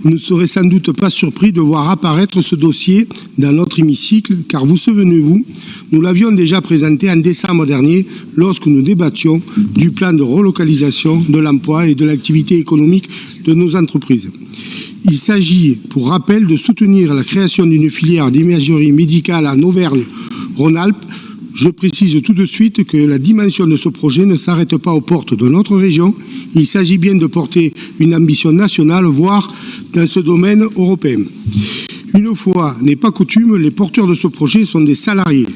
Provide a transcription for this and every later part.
Vous ne serez sans doute pas surpris de voir apparaître ce dossier dans notre hémicycle, car vous souvenez-vous, nous l'avions déjà présenté en décembre dernier lorsque nous débattions du plan de relocalisation de l'emploi et de l'activité économique de nos entreprises. Il s'agit, pour rappel, de soutenir la création d'une filière d'imagerie médicale en Auvergne-Rhône-Alpes. Je précise tout de suite que la dimension de ce projet ne s'arrête pas aux portes de notre région. Il s'agit bien de porter une ambition nationale, voire dans ce domaine européen. Une fois n'est pas coutume, les porteurs de ce projet sont des salariés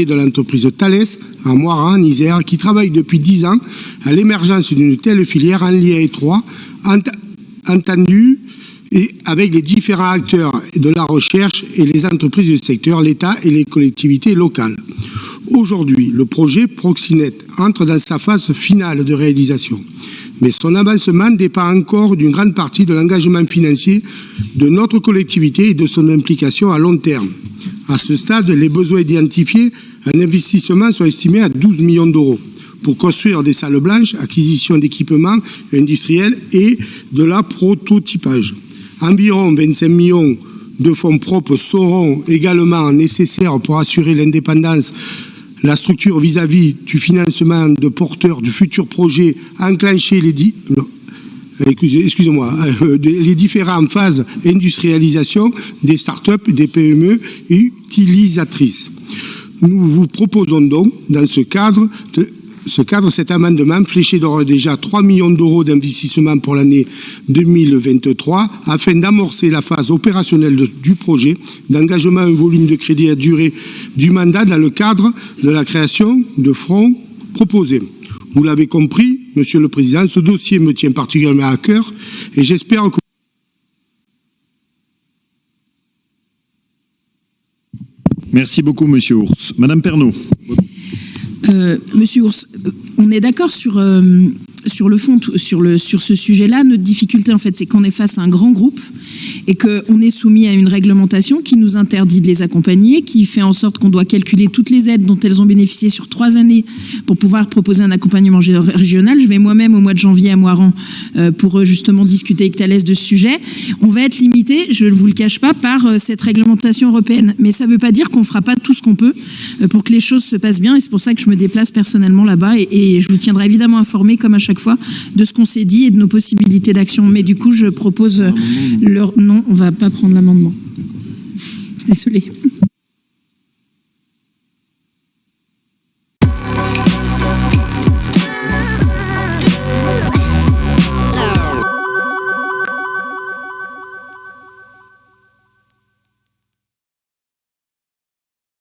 de l'entreprise Thales, à Moiran, en Isère, qui travaillent depuis 10 ans à l'émergence d'une telle filière en lien étroit, entendu, et avec les différents acteurs de la recherche et les entreprises du secteur, l'État et les collectivités locales. Aujourd'hui, le projet Proxinet entre dans sa phase finale de réalisation. Mais son avancement dépend encore d'une grande partie de l'engagement financier de notre collectivité et de son implication à long terme. À ce stade, les besoins identifiés en investissement sont estimés à 12 millions d'euros pour construire des salles blanches, acquisition d'équipements industriels et de la prototypage. Environ 25 millions de fonds propres seront également nécessaires pour assurer l'indépendance, la structure vis-à-vis du financement de porteurs du futur projet, enclencher les différentes phases d'industrialisation des start-up et des PME utilisatrices. Nous vous proposons donc, dans ce cadre, cet amendement fléché d'ores et déjà 3 millions d'euros d'investissement pour l'année 2023 afin d'amorcer la phase opérationnelle du projet, d'engagement un volume de crédit à durée du mandat dans le cadre de la création de fonds proposés. Vous l'avez compris, Monsieur le Président, ce dossier me tient particulièrement à cœur et j'espère que... Merci beaucoup, Monsieur Ours. Madame Pernaut. Monsieur Ours, on est d'accord sur le fond, sur ce sujet-là. Notre difficulté, en fait, c'est qu'on est face à un grand groupe et qu'on est soumis à une réglementation qui nous interdit de les accompagner, qui fait en sorte qu'on doit calculer toutes les aides dont elles ont bénéficié sur 3 années pour pouvoir proposer un accompagnement régional. Je vais moi-même au mois de janvier à Moiran pour justement discuter avec Thales de ce sujet. On va être limité, je ne vous le cache pas, par cette réglementation européenne. Mais ça ne veut pas dire qu'on ne fera pas tout ce qu'on peut pour que les choses se passent bien. Et c'est pour ça que je me déplace personnellement là-bas et je vous tiendrai évidemment informé, comme à chaque fois, de ce qu'on s'est dit et de nos possibilités d'action. Mais du coup, je propose... Non, on ne va pas prendre l'amendement. Désolée.